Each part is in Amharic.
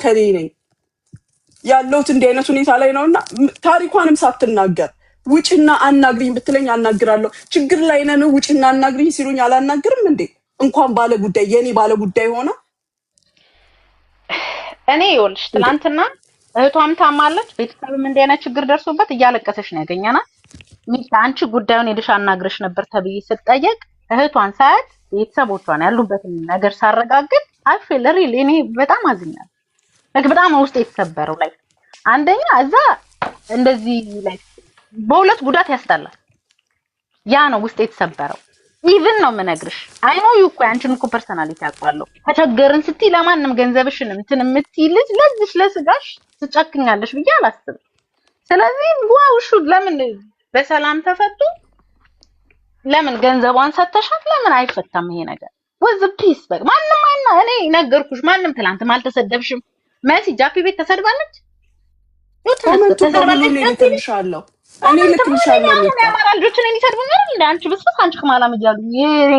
ከሌ ነኝ ያለሁት እንዲህ አይነት ሁኔታ ላይ ነውና ታሪኳንም ሳትናገር ውጭና አናግሪኝ ብትለኝ አናግራለሁ። ችግር ላይ ነን ውጭና አናግሪኝ ሲሉኝ አላናግርም እንዴ? እንኳን ባለ ጉዳይ የኔ ባለ ጉዳይ ሆነ። እኔ ይኸውልሽ ትናንትና እህቷም ታማለች፣ ቤተሰብም እንዲህ አይነት ችግር ደርሶበት እያለቀሰች ነው ያገኘናት። ሚስት አንቺ ጉዳዩን ሄደሽ አናግረሽ ነበር ተብዬ ስጠየቅ እህቷን ሳያት ቤተሰቦቿን ያሉበትን ነገር ሳረጋግጥ አልፌል ሪል እኔ በጣም አዝኛለሁ። በጣም ውስጥ የተሰበረው ላይ አንደኛ እዛ እንደዚህ ላይ በሁለት ጉዳት ያስጣላል። ያ ነው ውስጥ የተሰበረው። ኢቭን ነው የምነግርሽ አይ ኖ ዩ እኮ አንቺን እኮ ፐርሰናሊቲ አውቃለሁ። ተቸገርን ስትይ ለማንም ገንዘብሽን እንትን የምትይ ልጅ ለዚህ ለስጋሽ ትጨክኛለሽ ብዬ አላስብም። ስለዚህ ዋው ሹ ለምን በሰላም ተፈቱ? ለምን ገንዘቧን ሰተሻት? ለምን አይፈታም ይሄ ነገር? ወዝ ፒስ በቃ ማንም እኔ ነገርኩሽ። ማንም ትላንትም አልተሰደብሽም። መሲ ጃፒ ቤት ተሰድባለች። ኮሜንቱ ተሰድባለች ልትልሻለሁ እኔ ልትልሻለሁ ነው ያማራ ልጆችን እኔ ይሰድቡኛል እንዴ? አንቺ ብስብስ አንቺ ከማላም ይያሉ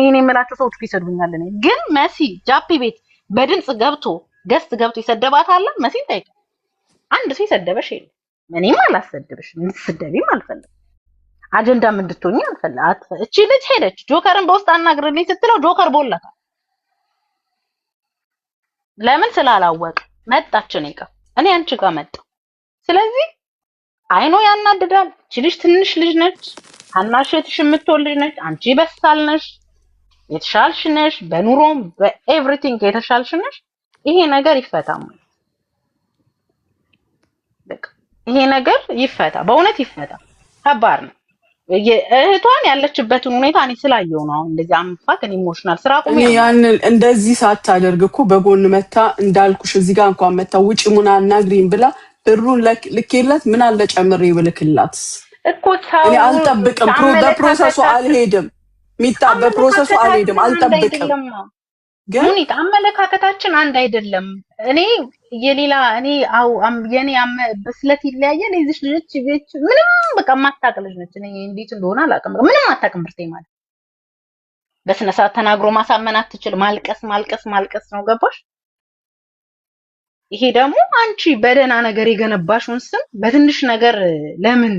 እኔ የምላቸው ሰዎች ይሰድቡኛል። እኔ ግን መሲ ጃፒ ቤት በድምጽ ገብቶ ገስት ገብቶ ይሰደባት አለ። መሲን ጠይቅ። አንድ ሰው ይሰደበሽ የለም። እኔም አላሰደብሽም፣ እንድትሰደቢም አልፈልግም። አጀንዳም እንድትሆኚ አልፈልግም። እቺ ልጅ ሄደች ጆከርን በውስጥ አናግርልኝ ስትለው ጆከር ቦለታ። ለምን ስላላወቅ መጣች እኔ ጋር እኔ አንቺ ጋር መጣ። ስለዚህ አይኖ ያናድዳል። እቺ ልጅ ትንሽ ልጅ ነች፣ ታናሽትሽ የምትወልድ ልጅ ነች። አንቺ በሳል ነሽ፣ የተሻልሽ ነሽ፣ በኑሮም በኤቭሪቲንግ የተሻልሽ ነሽ። ይሄ ነገር ይፈታም። በቃ ይሄ ነገር ይፈታ፣ በእውነት ይፈታ። ከባድ ነው። እህቷን ያለችበትን ሁኔታ እኔ ስላየው ነው እንደዚህ አምፋከን ኢሞሽናል ስራ ቆም ያን እንደዚህ ሳታደርግ እኮ በጎን መታ እንዳልኩሽ እዚህ ጋር እንኳን መታ ውጪ ሙና አናግሪኝ ብላ ብሩን ልኬላት ምን አለ ጨምሬ ብልክላት እኮ ታው እኔ አልጠብቅም። በፕሮሰሱ አልሄድም። ሚጣ በፕሮሰሱ አልሄድም፣ አልጠብቅም። ግን ሙኒት አመለካከታችን አንድ አይደለም። እኔ የሌላ እኔ የኔ በስለት ይለያያል። እዚሽ ልጅ ቤት ምንም በቃ ማታውቅ ልጅ ነች። እኔ እንዴት እንደሆነ አላውቅም። ምንም አታውቅም። ብርቴ ማለት በስነ ሰዓት ተናግሮ ማሳመን አትችል። ማልቀስ ነው። ገባሽ? ይሄ ደግሞ አንቺ በደና ነገር የገነባሽውን ስም በትንሽ ነገር ለምን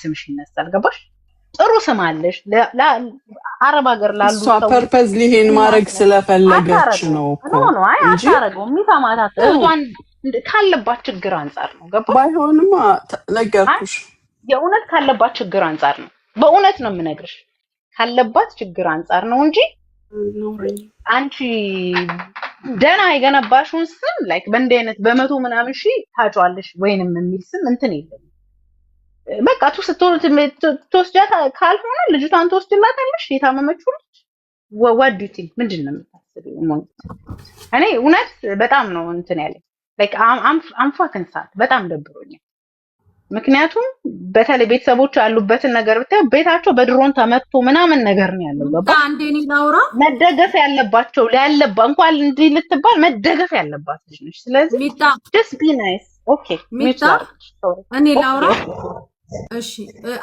ስምሽ ይነሳል? ገባሽ? ጥሩ ስም አለሽ። አረብ ሀገር ላሉ ሰው ፐርፐዝ ሊሄን ማድረግ ስለፈለገች ነው እኮ አይ አታረገው። የሚታማታት እሷን ካለባት ችግር አንፃር ነው። ገባሽ? ባይሆንማ ነገርኩሽ። የእውነት ካለባት ችግር አንፃር ነው። በእውነት ነው የምነግርሽ። ካለባት ችግር አንፃር ነው እንጂ አንቺ ደና የገነባሽውን ስም ላይክ በእንዲህ አይነት በመቶ ምናምን ሺህ ታጫዋለሽ ወይንም የሚል ስም እንትን የለም። በቃ ትወስጃት ካልሆነ ልጅቷን ትወስጅላታለሽ። የታመመችው ልጅ ወዲቲ ምንድነው የምታስቢው? እኔ እውነት በጣም ነው እንትን ያለኝ ላይክ አምፋከንሳት በጣም ደብሮኛል። ምክንያቱም በተለይ ቤተሰቦቹ ያሉበትን ነገር ብታይ ቤታቸው በድሮን ተመቶ ምናምን ነገር ነው ያለው። ገባ አንዴ እኔ ላውራ መደገፍ ያለባቸው እንኳን እንዲህ ልትባል መደገፍ ያለባት ልጅ ነች። ስለዚህ just be nice ኦኬ ሚታ እኔ ላውራ እሺ።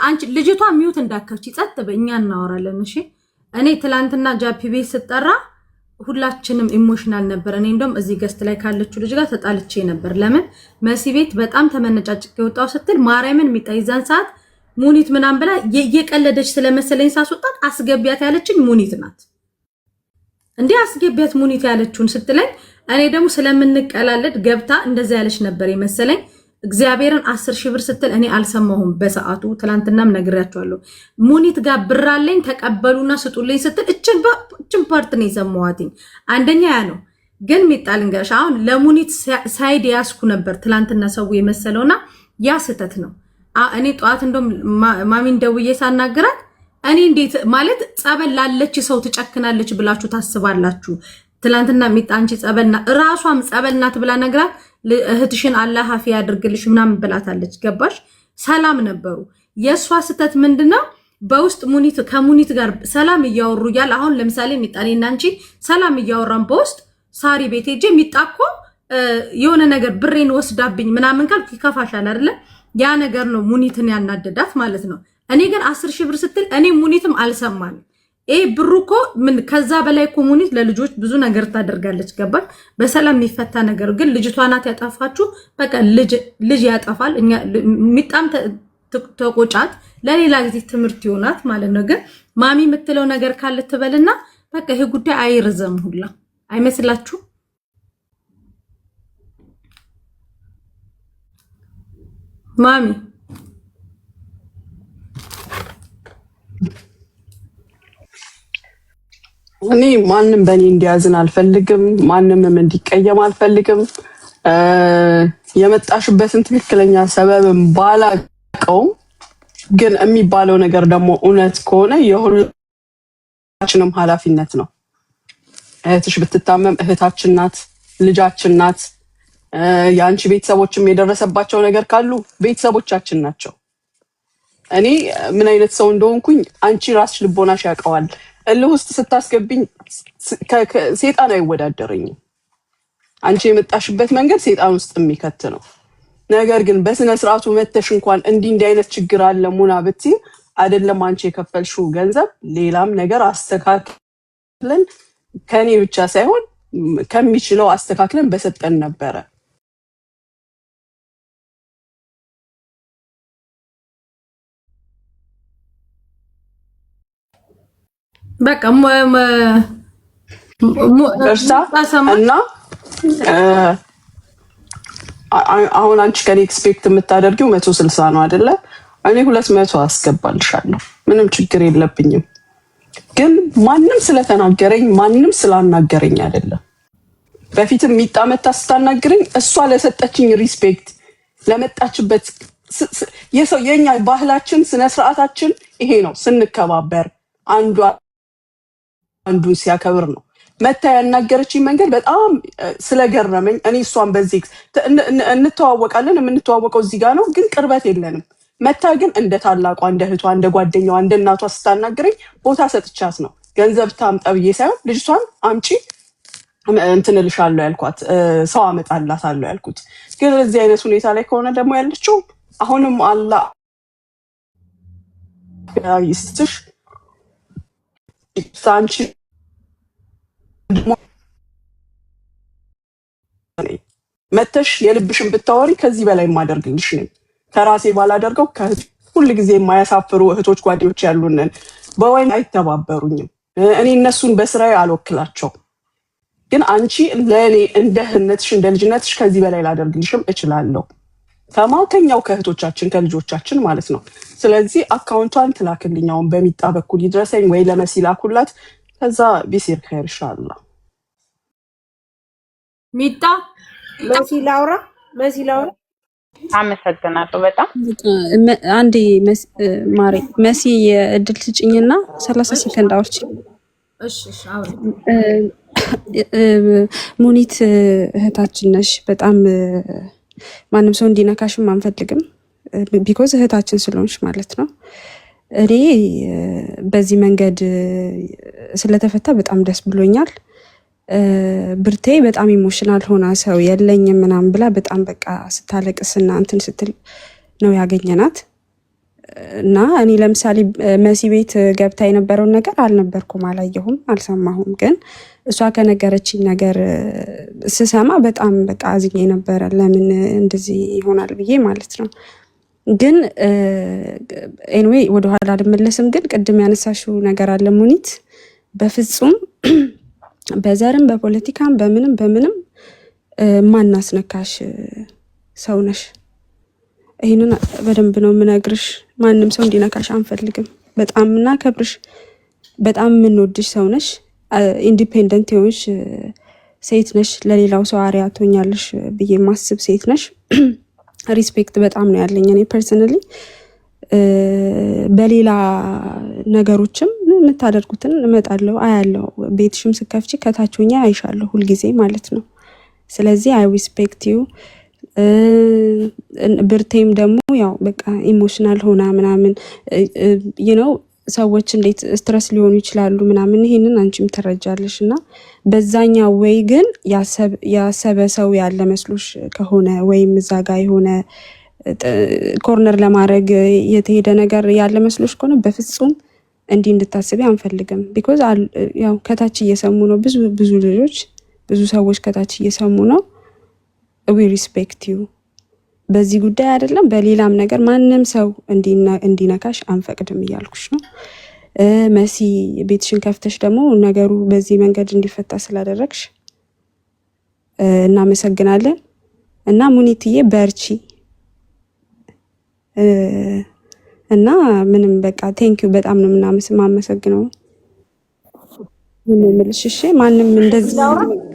አንቺ ልጅቷ ሚውት እንዳከፍቺ ጸጥ በእኛ እናወራለን። እሺ እኔ ትላንትና ጃፒ ቤት ስጠራ ሁላችንም ኢሞሽናል ነበር። እኔ እንደውም እዚህ ገስት ላይ ካለችው ልጅ ጋር ተጣልቼ ነበር። ለምን መሲ ቤት በጣም ተመነጫጭቅ የወጣው ስትል ማርያምን የሚጣይዛን ሰዓት ሙኒት ምናም ብላ የቀለደች ስለመሰለኝ ሳስወጣት አስገቢያት ያለችኝ ሙኒት ናት። እንዴ አስገቢያት ሙኒት ያለችውን ስትለኝ እኔ ደግሞ ስለምንቀላለድ ገብታ እንደዛ ያለች ነበር የመሰለኝ። እግዚአብሔርን 10,000 ብር ስትል እኔ አልሰማሁም በሰዓቱ። ትላንትናም ነግሬያቸዋለሁ። ሙኒት ጋር ብራለኝ ተቀበሉና ስጡልኝ ስትል እችን ፓርት ነው የሰማኋትኝ። አንደኛ ያ ነው። ግን ሚጣል እንገርሽ አሁን ለሙኒት ሳይድ ያስኩ ነበር ትላንትና ሰው የመሰለውና ያ ስህተት ነው። እኔ ጧት እንደም ማሚን ደውዬ ሳናገራት እኔ እንዴት ማለት ጸበል ላለች ሰው ትጨክናለች ብላችሁ ታስባላችሁ? ትላንትና ሚጣንቺ ጸበልና ራሷም ጸበልናት ብላ ነግራት እህትሽን አላህ አፊ ያድርግልሽ ምናምን ብላታለች። ገባሽ? ሰላም ነበሩ። የሷ ስህተት ምንድነው? በውስጥ ሙኒት ከሙኒት ጋር ሰላም እያወሩ ያለ አሁን ለምሳሌ ሚጣኔና አንቺ ሰላም እያወራን በውስጥ ሳሪ ቤት ሄጄ ሚጣኮ የሆነ ነገር ብሬን ወስዳብኝ ምናምን ካልኩ ይከፋሻል አይደለ? ያ ነገር ነው ሙኒትን ያናደዳት ማለት ነው። እኔ ግን 10,000 ብር ስትል እኔ ሙኒትም አልሰማንም። ብሩኮ ምን ከዛ በላይ ኮሙኒቲ ለልጆች ብዙ ነገር ታደርጋለች። ገባል በሰላም የሚፈታ ነገር ግን ልጅቷ ናት ያጠፋችሁ። በቃ ልጅ ያጠፋል። እኛ ሚጣም ተቆጫት ለሌላ ጊዜ ትምህርት ይሆናት ማለት ነው። ግን ማሚ የምትለው ነገር ካለ ትበልና በቃ ይሄ ጉዳይ አይርዘም ሁላ አይመስላችሁ? ማሚ እኔ ማንም በእኔ እንዲያዝን አልፈልግም። ማንምም እንዲቀየም አልፈልግም። የመጣሽበትን ትክክለኛ ሰበብም ባላቀውም ግን የሚባለው ነገር ደግሞ እውነት ከሆነ የሁላችንም ኃላፊነት ነው። እህትሽ ብትታመም እህታችን ናት፣ ልጃችን ናት። የአንቺ ቤተሰቦችም የደረሰባቸው ነገር ካሉ ቤተሰቦቻችን ናቸው። እኔ ምን አይነት ሰው እንደሆንኩኝ አንቺ ራስሽ ልቦናሽ ያውቀዋል። እልህ ውስጥ ስታስገብኝ ሴጣን አይወዳደረኝም። አንቺ የመጣሽበት መንገድ ሴጣን ውስጥ የሚከት ነው። ነገር ግን በስነ ስርዓቱ መተሽ እንኳን እንዲህ አይነት ችግር አለ ሙና ብትይ አይደለም አንቺ የከፈልሽው ገንዘብ ሌላም ነገር አስተካክለን ከኔ ብቻ ሳይሆን ከሚችለው አስተካክለን በሰጠን ነበረ። በቃ እና አሁን አንቺ ከኔ ኤክስፔክት የምታደርጊው 160 ነው አይደለ? እኔ 200 አስገባልሻለሁ። ምንም ችግር የለብኝም። ግን ማንም ስለተናገረኝ ማንም ስላናገረኝ አይደለም። በፊትም ሚጣመታ ስታናገረኝ እሷ ለሰጠችኝ ሪስፔክት ለመጣችበት የሰው የኛ ባህላችን ስነ ስርዓታችን ይሄ ነው። ስንከባበር አንዱን ሲያከብር ነው። መታ ያናገረችኝ መንገድ በጣም ስለገረመኝ እኔ እሷን በዚህ እንተዋወቃለን። የምንተዋወቀው እዚህ ጋር ነው፣ ግን ቅርበት የለንም። መታ ግን እንደ ታላቋ እንደ እህቷ እንደ ጓደኛዋ እንደ እናቷ ስታናገረኝ ቦታ ሰጥቻት ነው። ገንዘብ ታምጣ ብዬ ሳይሆን ልጅቷን አምጪ እንትን እልሻለሁ ያልኳት፣ ሰው አመጣላታለሁ ያልኩት። ግን እዚህ አይነት ሁኔታ ላይ ከሆነ ደግሞ ያለችው አሁንም አላህ ይስጥሽ አንቺ መተሽ የልብሽን ብታወሪ ከዚህ በላይ የማደርግልሽ ነኝ። ከራሴ ባላደርገው ሁል ጊዜ የማያሳፍሩ እህቶች ጓደኞች ያሉንን በወይም አይተባበሩኝም። እኔ እነሱን በስራዬ አልወክላቸው። ግን አንቺ ለእኔ እንደ እህትነትሽ እንደ ልጅነትሽ ከዚህ በላይ ላደርግልሽም እችላለሁ። ከማከኛው ከእህቶቻችን ከልጆቻችን ማለት ነው። ስለዚህ አካውንቷን ትላክልኛውን በሚጣ በኩል ይድረሰኝ ወይ ለመሲ ላኩላት። ከዛ ቢሲር ኸይር ኢንሻአላህ። ሚጣ መሲ ላውራ አመሰግናለሁ በጣም አንዴ ማሪ መሲ የእድል ስጭኝና 30 ሰከንድ አውርቼ። እሺ አውሪ። ሙኒት እህታችን ነሽ። በጣም ማንም ሰው እንዲነካሽም አንፈልግም። ቢኮዝ እህታችን ስለሆንሽ ማለት ነው። እኔ በዚህ መንገድ ስለተፈታ በጣም ደስ ብሎኛል። ብርቴ በጣም ኢሞሽናል ሆና ሰው የለኝም ምናምን ብላ በጣም በቃ ስታለቅስና እንትን ስትል ነው ያገኘናት። እና እኔ ለምሳሌ መሲ ቤት ገብታ የነበረውን ነገር አልነበርኩም፣ አላየሁም፣ አልሰማሁም። ግን እሷ ከነገረችኝ ነገር ስሰማ በጣም በቃ አዝኜ ነበረ። ለምን እንደዚህ ይሆናል ብዬ ማለት ነው። ግን ኤኒዌይ ወደኋላ አልመለስም። ግን ቅድም ያነሳሽው ነገር አለ ሙኒት፣ በፍጹም በዘርም በፖለቲካም በምንም ማናስነካሽ ሰው ነሽ። ይህንን በደንብ ነው የምነግርሽ። ማንም ሰው እንዲነካሽ አንፈልግም። በጣም እናከብርሽ፣ በጣም የምንወድሽ ሰው ነሽ። ኢንዲፔንደንት የሆንሽ ሴት ነሽ። ለሌላው ሰው አርአያ ትሆኛለሽ ብዬ የማስብ ሴት ነሽ። ሪስፔክት በጣም ነው ያለኝ እኔ ፐርሰናሊ። በሌላ ነገሮችም የምታደርጉትን እመጣለሁ አያለሁ። ቤትሽም ስከፍቺ ከታች ሆኜ አይሻለሁ ሁልጊዜ ማለት ነው። ስለዚህ አይ ሪስፔክት ዩ። ብርቴም ደግሞ ያው በቃ ኢሞሽናል ሆና ምናምን ነው ሰዎች እንዴት ስትረስ ሊሆኑ ይችላሉ ምናምን፣ ይሄንን አንቺም ትረጃለሽ። እና በዛኛው ወይ ግን ያሰበ ሰው ያለ መስሎሽ ከሆነ ወይም እዛ ጋር የሆነ ኮርነር ለማድረግ የተሄደ ነገር ያለ መስሎሽ ከሆነ በፍጹም እንዲህ እንድታስቢ አንፈልግም። ቢኮዝ ያው ከታች እየሰሙ ነው፣ ብዙ ልጆች ብዙ ሰዎች ከታች እየሰሙ ነው። ዊ ሪስፔክት ዩ በዚህ ጉዳይ አይደለም በሌላም ነገር ማንም ሰው እንዲነካሽ አንፈቅድም እያልኩሽ ነው። መሲ ቤትሽን ከፍተሽ ደግሞ ነገሩ በዚህ መንገድ እንዲፈታ ስላደረግሽ እናመሰግናለን። እና ሙኒትዬ በርቺ እና ምንም በቃ ቴንኪዩ በጣም ነው የማመሰግነው። ምንምልሽ እሺ ማንም እንደዚህ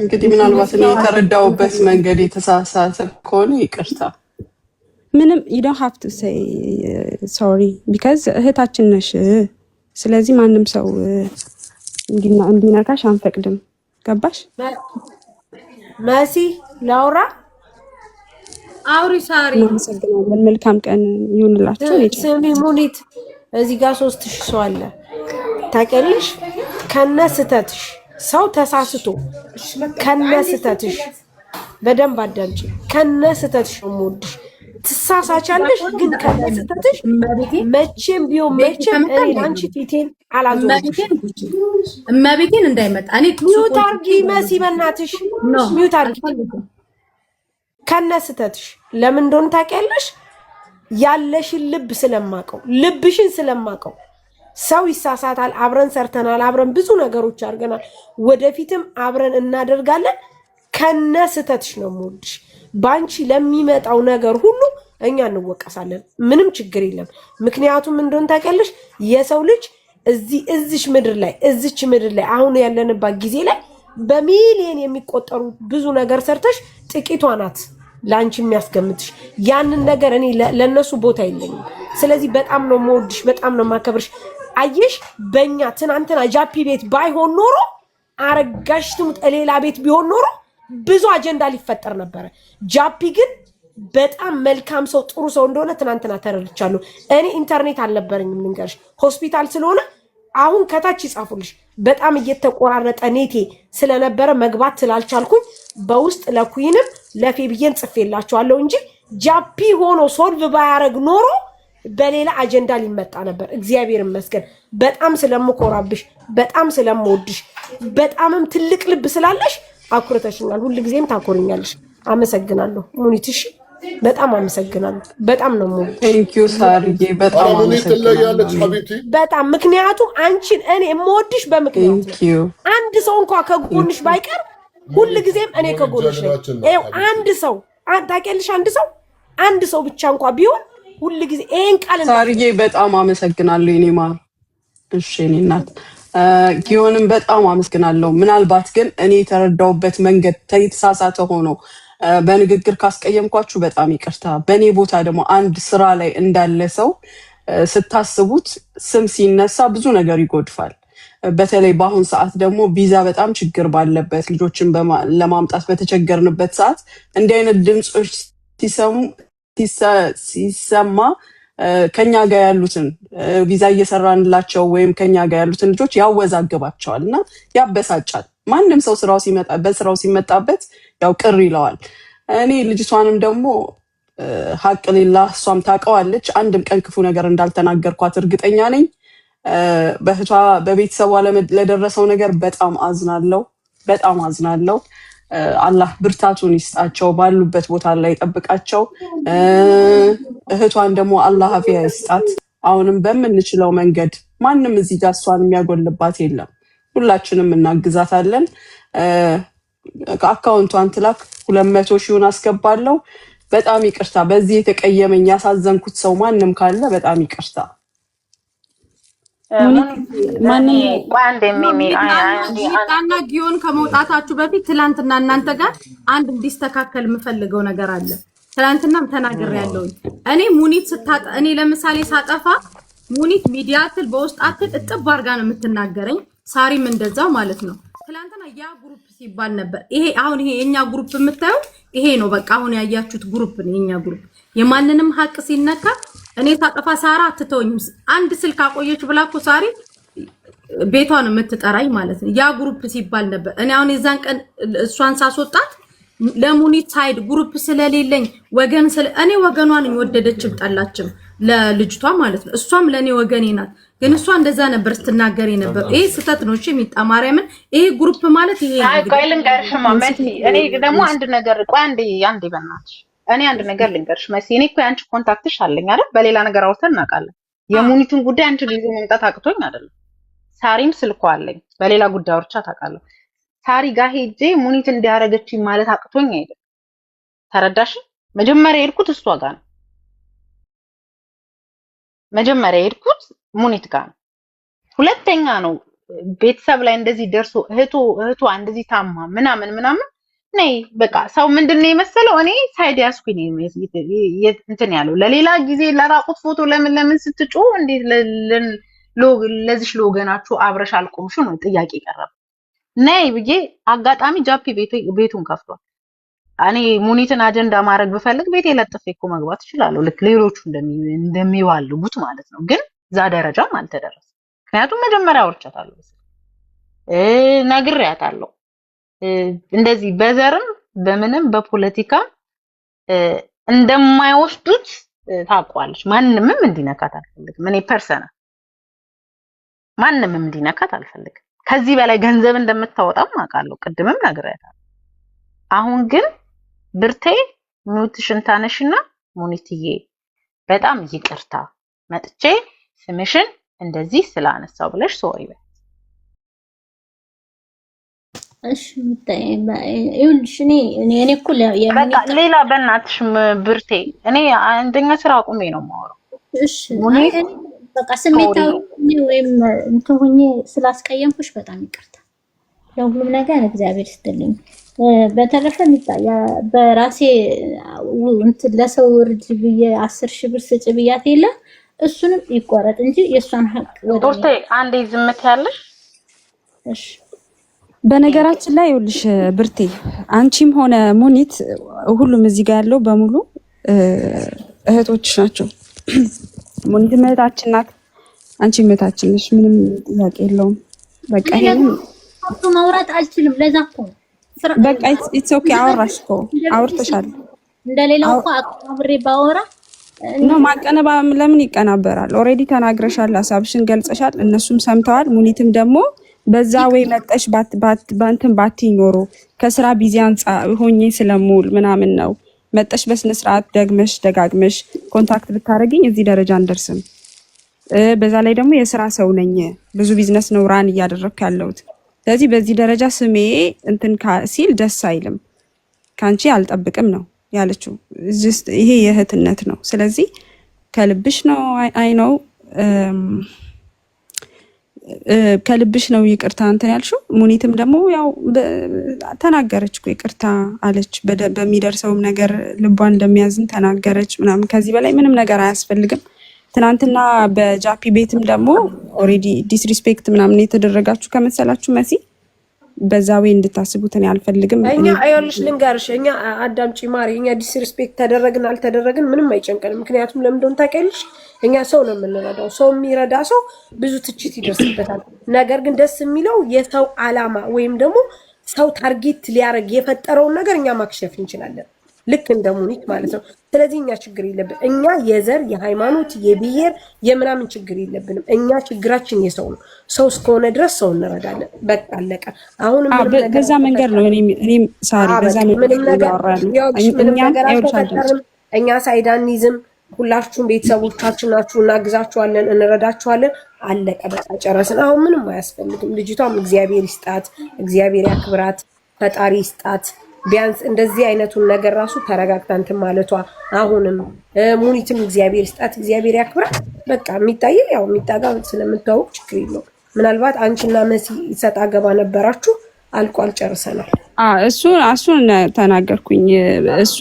እንግዲህ ምናልባት እኔ የተረዳውበት መንገድ የተሳሳተ ከሆነ ይቅርታ። ምንም you don't have to say sorry because እህታችን ነሽ። ስለዚህ ማንም ሰው እንዲነካሽ አንፈቅድም። ገባሽ? መሲ ላውራ አውሪ ሳሪ። እናመሰግናለን። መልካም ቀን ይሁንላችሁ። ስሚ ሙኒት እዚህ ጋር 3000 ሰው አለ ታውቂያለሽ? ከነስተትሽ ሰው ተሳስቶ ከነስተትሽ በደንብ አዳምጪ። ከነስተትሽ ነው የምወድሽ። ትሳሳቻለሽ ግን ከነስተትሽ መቼም ቢሆን መቼም እኔ አንቺ ፊቴን አላዞርሽም። እመቤቴን እንዳይመጣ እኔ ሚውት አርጊ መሲ በእናትሽ ሚውት አርጊ። ከነስተትሽ ለምን እንደሆነ ታውቂያለሽ? ያለሽን ልብ ስለማቀው ልብሽን ስለማቀው ሰው ይሳሳታል። አብረን ሰርተናል፣ አብረን ብዙ ነገሮች አድርገናል፣ ወደፊትም አብረን እናደርጋለን። ከነስተትሽ ነው የምወድሽ። ባንቺ ለሚመጣው ነገር ሁሉ እኛ እንወቀሳለን፣ ምንም ችግር የለም። ምክንያቱም እንደሆነ ታውቂያለሽ የሰው ልጅ እዚች ምድር ላይ አሁን ያለንባት ጊዜ ላይ በሚሊዮን የሚቆጠሩ ብዙ ነገር ሰርተሽ ጥቂቷ ናት ላንቺ የሚያስገምትሽ። ያንን ነገር እኔ ለነሱ ቦታ የለኝም። ስለዚህ በጣም ነው የምወድሽ፣ በጣም ነው የማከብርሽ። አየሽ በእኛ ትናንትና ጃፒ ቤት ባይሆን ኖሮ አረጋሽ ትሙት ሌላ ቤት ቢሆን ኖሮ ብዙ አጀንዳ ሊፈጠር ነበረ። ጃፒ ግን በጣም መልካም ሰው ጥሩ ሰው እንደሆነ ትናንትና ተረድቻለሁ። እኔ ኢንተርኔት አልነበረኝም ልንገርሽ፣ ሆስፒታል ስለሆነ አሁን ከታች ይጻፉልሽ በጣም እየተቆራረጠ ኔቴ ስለነበረ መግባት ስላልቻልኩኝ በውስጥ ለኩይንም ለፌብየን ጽፌላቸዋለሁ እንጂ ጃፒ ሆኖ ሶልቭ ባያረግ ኖሮ በሌላ አጀንዳ ሊመጣ ነበር። እግዚአብሔር ይመስገን በጣም ስለምኮራብሽ፣ በጣም ስለምወድሽ፣ በጣምም ትልቅ ልብ ስላለሽ አኩርተሽኛል። ሁሉ ጊዜም ታኮርኛለሽ። አመሰግናለሁ ሙኒትሽ፣ በጣም አመሰግናለሁ። በጣም ነው ሞት ቴንክ ዩ ሳርዬ፣ በጣም አመሰግናለሁ። በጣም ምክንያቱም አንቺን እኔ የምወድሽ በምክንያት ነው። አንድ ሰው እንኳን ከጎንሽ ባይቀር ሁሉ ጊዜም እኔ ከጎንሽ ነኝ። ይኸው አንድ ሰው ታውቂያለሽ፣ አንድ ሰው ብቻ እንኳን ቢሆን ሁሉ ጊዜ ይሄን ቃል ሳርዬ በጣም አመሰግናለሁ። የኔ ማር እሺ፣ የኔ እናት ጊዮንም በጣም አመሰግናለሁ። ምናልባት ግን እኔ የተረዳውበት መንገድ የተሳሳተ ሆኖ በንግግር ካስቀየምኳችሁ በጣም ይቅርታ። በእኔ ቦታ ደግሞ አንድ ስራ ላይ እንዳለ ሰው ስታስቡት ስም ሲነሳ ብዙ ነገር ይጎድፋል። በተለይ በአሁን ሰዓት ደግሞ ቪዛ በጣም ችግር ባለበት ልጆችን ለማምጣት በተቸገርንበት ሰዓት እንዲህ አይነት ድምፆች ሲሰማ ከኛ ጋር ያሉትን ቪዛ እየሰራንላቸው ወይም ከኛ ጋር ያሉትን ልጆች ያወዛግባቸዋል እና ያበሳጫል። ማንም ሰው በስራው ሲመጣበት ያው ቅር ይለዋል። እኔ ልጅቷንም ደግሞ ሀቅ ሌላ እሷም ታውቀዋለች። አንድም ቀን ክፉ ነገር እንዳልተናገርኳት እርግጠኛ ነኝ። በእህቷ በቤተሰቧ ለደረሰው ነገር በጣም አዝናለሁ። አላህ ብርታቱን ይስጣቸው፣ ባሉበት ቦታ ላይ ይጠብቃቸው። እህቷን ደግሞ አላህ አፊያ ይስጣት። አሁንም በምንችለው መንገድ ማንም እዚህ ጋር እሷን የሚያጎልባት የለም፣ ሁላችንም እናግዛታለን። አካውንቷን ትላክ 200 ሺውን አስገባለሁ። በጣም ይቅርታ፣ በዚህ የተቀየመኝ ያሳዘንኩት ሰው ማንም ካለ በጣም ይቅርታ። ሚጣና ጊዮን ከመውጣታችሁ በፊት ትላንትና እናንተ ጋር አንድ እንዲስተካከል የምፈልገው ነገር አለ። ትላንትናም ተናግሬያለሁ። እኔ ለምሳሌ ሳጠፋ ሙኒት ሚዲያ ትል በውስጥ አትል እጥብ አድርጋ ነው የምትናገረኝ። ሳሪም እንደዛው ማለት ነው። ትላንትና ያ ግሩፕ ሲባል ነበር። ይሄ አሁን ይሄ የኛ ግሩፕ የምታዩት ይሄ ነው። በቃ አሁን ያያችሁት ግሩፕ ነው የኛ ግሩፕ። የማንንም ሀቅ ሲነካ እኔ ሳጠፋ ሳራ አትተውኝም። አንድ ስልክ አቆየች ብላ እኮ ሳሪ ቤቷን የምትጠራኝ ማለት ነው። ያ ግሩፕ ሲባል ነበር። እኔ አሁን የዛን ቀን እሷን ሳስወጣት ለሙኒት ሳይድ ግሩፕ ስለሌለኝ እኔ ወገኗን ወደደችም ጠላችም ለልጅቷ ማለት ነው። እሷም ለኔ ወገኔ ናት። ግን እሷ እንደዛ ነበር ስትናገር ነበር። ይሄ ስህተት ነው። እሺ ሚጣ ማርያምን ይሄ ግሩፕ ማለት ይሄ አይ ቆይ ልንገርሽማ መሲ፣ እኔ ደግሞ አንድ ነገር ቆይ አንዴ በእናትሽ እኔ አንድ ነገር ልንገርሽ መሲ፣ እኔ እኮ ያንቺ ኮንታክትሽ አለኝ አይደል? በሌላ ነገር አውርተን እናውቃለን። የሙኒቱን ጉዳይ አንቺ ልጅ መምጣት አቅቶኝ አይደለም። ሳሪም ስልኳ አለኝ፣ በሌላ ጉዳይ አውርቻ ታውቃለሁ። ሳሪ ጋር ሄጄ ሙኒት እንዲያረገችኝ ማለት አቅቶኝ አይደለም። ተረዳሽ? መጀመሪያ የሄድኩት እሷ ጋር ነው። መጀመሪያ የሄድኩት ሙኒት ጋር ነው። ሁለተኛ ነው ቤተሰብ ላይ እንደዚህ ደርሶ እህቷ እንደዚህ ታማ ምናምን ነይ በቃ ሰው ምንድነው የመሰለው እኔ ሳይድ ያስኩኝ እንትን ያለው ለሌላ ጊዜ ለራቁት ፎቶ ለምን ስትጩ እንዴት ለዚህ ለወገናችሁ አብረሽ አልቆምሽ ነው ጥያቄ ቀረበ። ነይ ብዬ አጋጣሚ ጃፒ ቤቱን ከፍቷል። እኔ ሙኒትን አጀንዳ ማድረግ ብፈልግ ቤቴ ለጥፌ እኮ መግባት እችላለሁ፣ ልክ ሌሎቹ እንደሚዋልጉት ማለት ነው። ግን ዛ ደረጃም አልተደረሰም። ምክንያቱም መጀመሪያ አውርቻታለሁ፣ ነግሬያታለሁ። እንደዚህ በዘርም በምንም በፖለቲካ እንደማይወስዱት ታውቋለች። ማንምም እንዲነካት አልፈልግም። እኔ ፐርሰናል ማንምም እንዲነካት አልፈልግም። ከዚህ በላይ ገንዘብ እንደምታወጣም አውቃለሁ። ቅድምም ነግሬያታለሁ። አሁን ግን ብርቴ ሚውትሽን ታነሽና ሙኒትዬ በጣም ይቅርታ መጥቼ ስምሽን እንደዚህ ስላነሳው ብለሽ ሶሪ በይ። እሺ ይኸውልሽ እኔ እኮ በቃ ሌላ በእናትሽ ብርቴ እኔ አንደኛ ስራ አቁሜ ነው የማወራው። እሺ በቃ ስሜታዊ ወይም እንትን ሆኜ ስላስቀየምኩሽ በጣም ይቅርታ። ለሁሉም ነገር እግዚአብሔር ይስጥልኝ። በተረፈ በራሴ እንትን ለሰው እርድ ብዬ 10,000 ብር ስጭ ብያት የለ እሱንም ይቆረጥ እንጂ የሷን ሀቅ ወርቴ አንዴ ዝምት ያለሽ። እሺ በነገራችን ላይ ይኸውልሽ ብርቴ አንቺም ሆነ ሙኒት ሁሉም እዚህ ጋር ያለው በሙሉ እህቶችሽ ናቸው። ሙኒት እህታችን ናት፣ አንቺ እህታችን ነሽ። ምንም ጥያቄ የለውም። በቃ ይሄን ማውራት አልችልም። ለዛ እኮ በቃ ኢትስ ኦኬ። አወራሽ እኮ አውርተሻል። እንደሌላው እኮ አብሬ ባወራ ነው ማቀነባ ለምን ይቀናበራል? ኦሬዲ ተናግረሻል፣ ሀሳብሽን ገልጸሻል፣ እነሱም ሰምተዋል። ሙኒትም ደግሞ በዛ ወይ መጠሽ ባንተን ባትኖሩ ከስራ ቢዚ አንጻር ሆኜ ስለሙል ምናምን ነው መጠሽ በስነ ስርዓት ደጋግመሽ ኮንታክት ብታረጊኝ እዚህ ደረጃ እንደርስም። በዛ ላይ ደግሞ የስራ ሰው ነኝ፣ ብዙ ቢዝነስ ነው ራን እያደረኩ ያለሁት። ስለዚህ በዚህ ደረጃ ስሜ እንትን ሲል ደስ አይልም። ካንቺ አልጠብቅም ነው ያለችው። ይሄ የእህትነት ነው። ስለዚህ ከልብሽ ነው አይ ነው ከልብሽ ነው ይቅርታ እንትን ያልሽው። ሙኒትም ደግሞ ያው ተናገረች እኮ ይቅርታ አለች። በሚደርሰውም ነገር ልቧን እንደሚያዝን ተናገረች ምናምን። ከዚህ በላይ ምንም ነገር አያስፈልግም። ትናንትና በጃፒ ቤትም ደግሞ ኦሬዲ ዲስሪስፔክት ምናምን የተደረጋችሁ ከመሰላችሁ መሲ በዛ ወይ እንድታስቡት እኔ አልፈልግም። እኛ አይልሽ ልንገርሽ፣ እኛ አዳምጪ ማሪ፣ እኛ ዲስሪስፔክት ተደረግን አልተደረግን ምንም አይጨንቀንም። ምክንያቱም ለምን እንደሆነ ታውቂያለሽ፣ እኛ ሰው ነው የምንረዳው። ሰው የሚረዳ ሰው ብዙ ትችት ይደርስበታል። ነገር ግን ደስ የሚለው የሰው አላማ ወይም ደግሞ ሰው ታርጌት ሊያደርግ የፈጠረውን ነገር እኛ ማክሸፍ እንችላለን። ልክ እንደ ሙኒት ማለት ነው። ስለዚህ እኛ ችግር የለብን። እኛ የዘር የሃይማኖት የብሔር የምናምን ችግር የለብንም። እኛ ችግራችን የሰው ነው። ሰው እስከሆነ ድረስ ሰው እንረዳለን። በቃ አለቀ። አሁንም በዛ መንገድ ነው እኔም ሳሪ በዛ ምንም ነገር አልተፈጠርም። እኛ ሳይዳኒዝም ሁላችሁም ቤተሰቦቻችን ናችሁ፣ እናግዛችኋለን፣ እንረዳችኋለን። አለቀ በቃ ጨረስን። አሁን ምንም አያስፈልግም። ልጅቷም እግዚአብሔር ይስጣት፣ እግዚአብሔር ያክብራት፣ ፈጣሪ ይስጣት። ቢያንስ እንደዚህ አይነቱን ነገር ራሱ ተረጋግታ እንትን ማለቷ አሁንም ሙኒትም እግዚአብሔር ይስጣት፣ እግዚአብሔር ያክብራት። በቃ የሚታየው ያው የሚጣጋ ስለምታወቅ ችግር የለውም። ምናልባት አንቺና መሲ ይሰጣ ገባ ነበራችሁ፣ አልቋል፣ ጨርሰናል። እሱን ተናገርኩኝ። እሷ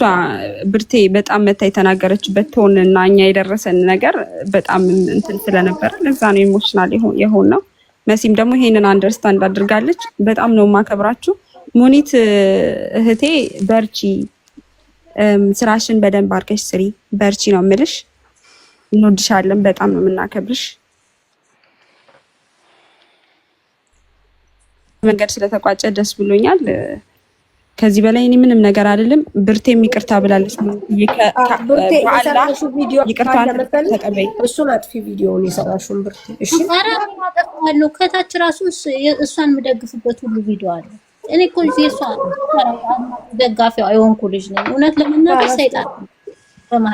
ብርቴ በጣም መታ የተናገረችበት ቶንና እኛ የደረሰን ነገር በጣም እንትን ስለነበረ ለዛ ነው ኢሞሽናል የሆን ነው። መሲም ደግሞ ይሄንን አንደርስታንድ አድርጋለች። በጣም ነው ማከብራችሁ። ሙኒት እህቴ በርቺ፣ ስራሽን በደንብ አድርገሽ ስሪ፣ በርቺ ነው የምልሽ። እንወድሻለን፣ በጣም ነው የምናከብርሽ። መንገድ ስለተቋጨ ደስ ብሎኛል። ከዚህ በላይ እኔ ምንም ነገር አይደለም። ብርቴም ይቅርታ ብላለች። ብርቴ የሰራሽው ቪዲዮ ይቅርታ ተቀበይ። እሱን አጥፊ ቪዲዮውን የሰራሽውን ብርቴ። እሺ ኧረ አጠፋለሁ። ከታች ራሱ እሷን የምደግፍበት ሁሉ ቪዲዮ አለ። እኔ እኮ የእሷ ደጋፊው አይሆንኩ ልጅ ነኝ። እውነት ለመናገር ሰይጣን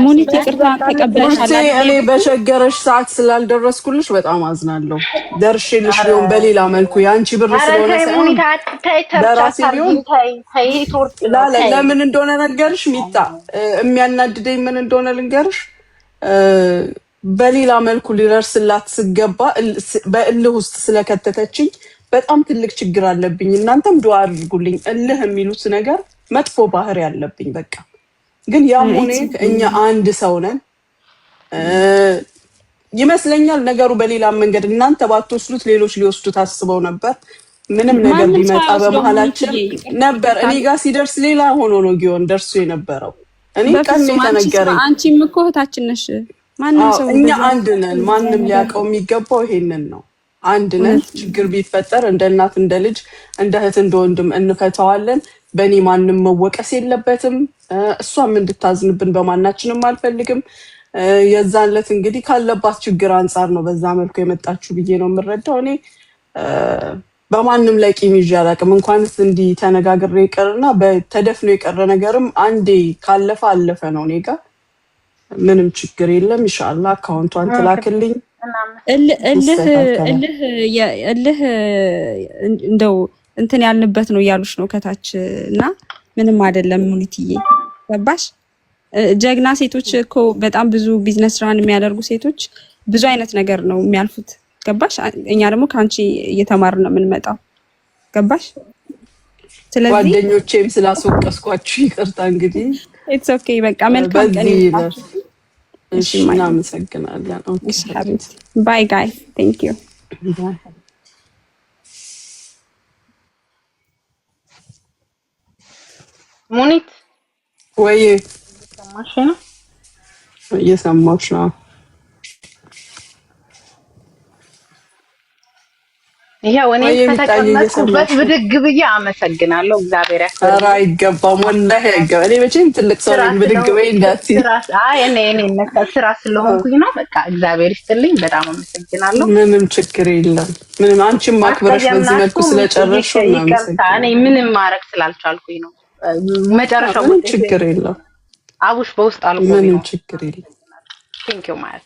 ሙኒት ይቅርታ ተቀበለሻል። እኔ በሸገረሽ ሰዓት ስላልደረስኩልሽ በጣም አዝናለሁ። ደርሼልሽ ቢሆን በሌላ መልኩ ያንቺ ብር ስለሆነ ሳይሆን በራሴ ቢሆን ለምን እንደሆነ ነገርሽ ሚጣ የሚያናድደኝ ምን እንደሆነ ልንገርሽ። በሌላ መልኩ ሊደርስላት ስገባ በእልህ ውስጥ ስለከተተችኝ በጣም ትልቅ ችግር አለብኝ። እናንተም ዱአ አድርጉልኝ። እልህ የሚሉት ነገር መጥፎ ባህሪ ያለብኝ በቃ። ግን ያም ሆነ እኛ አንድ ሰው ነን ይመስለኛል። ነገሩ በሌላ መንገድ እናንተ ባትወስዱት ሌሎች ሊወስዱት አስበው ነበር። ምንም ነገር ቢመጣ በመሃላችን ነበር። እኔ ጋር ሲደርስ ሌላ ሆኖ ነው ጊዮን ደርሶ የነበረው። እኔ ቀን የተነገረኝ አንቺም እኮ እህታችን ነሽ። ማንም ሰው እኛ አንድ ነን። ማንም ሊያውቀው የሚገባው ይሄንን ነው። አንድ ነን። ችግር ቢፈጠር እንደ እናት እንደ ልጅ እንደ እህት እንደ ወንድም እንፈታዋለን። በእኔ ማንም መወቀስ የለበትም። እሷም እንድታዝንብን በማናችንም አልፈልግም። የዛን ዕለት እንግዲህ ካለባት ችግር አንጻር ነው በዛ መልኩ የመጣችሁ ብዬ ነው የምረዳው። እኔ በማንም ላይ ቂም ይዤ አላውቅም። እንኳንስ እንዲህ ተነጋግሬ ይቀርና በተደፍኖ የቀረ ነገርም አንዴ ካለፈ አለፈ ነው። እኔ ጋር ምንም ችግር የለም። ኢንሻአላህ አካውንቷን ትላክልኝ። እልህ እንደው እንትን ያልንበት ነው እያሉሽ ነው ከታች እና ምንም አይደለም። ሙኒትዬ ገባሽ? ጀግና ሴቶች እኮ በጣም ብዙ ቢዝነስ ራን የሚያደርጉ ሴቶች ብዙ አይነት ነገር ነው የሚያልፉት። ገባሽ? እኛ ደግሞ ከአንቺ እየተማርን ነው የምንመጣው። ገባሽ? ስለዚህ ጓደኞቼም ስላስወቀስኳችሁ ይቅርታ። እንግዲህ ኢትስ ኦኬ በቃ መልካም ቀን ይሁን። እሺ እናመሰግናለን። ኦኬ ባይ ጋይስ ቴንክ ዩ። ሙኒት ወይ ሰማሽ ነው? እየሰማሁሽ ነው። ይሄው እኔ ከተቀመጥኩበት ብድግ ብዬ አመሰግናለሁ። እግዚአብሔር ያክብር። ኧረ አይገባም፣ ወላሂ አይገባም። እኔ መቼም ትልቅ ሰው ነኝ። ብድግ በይ እንዳትዪ። እኔ ስራ ስለሆንኩኝ ነው። በቃ እግዚአብሔር ይስጥልኝ። በጣም አመሰግናለሁ። ምንም ችግር የለም። ምንም አንቺም ማክበረሽ በዚህ መልኩ ስለጨረስሽው ነው። እኔ ምንም ማድረግ ስላልቻልኩኝ ነው። መጨረሻው ችግር የለም። አቡሽ በውስጥ አልቆ ምንም ችግር የለም። ቴንክ ዩ ማለት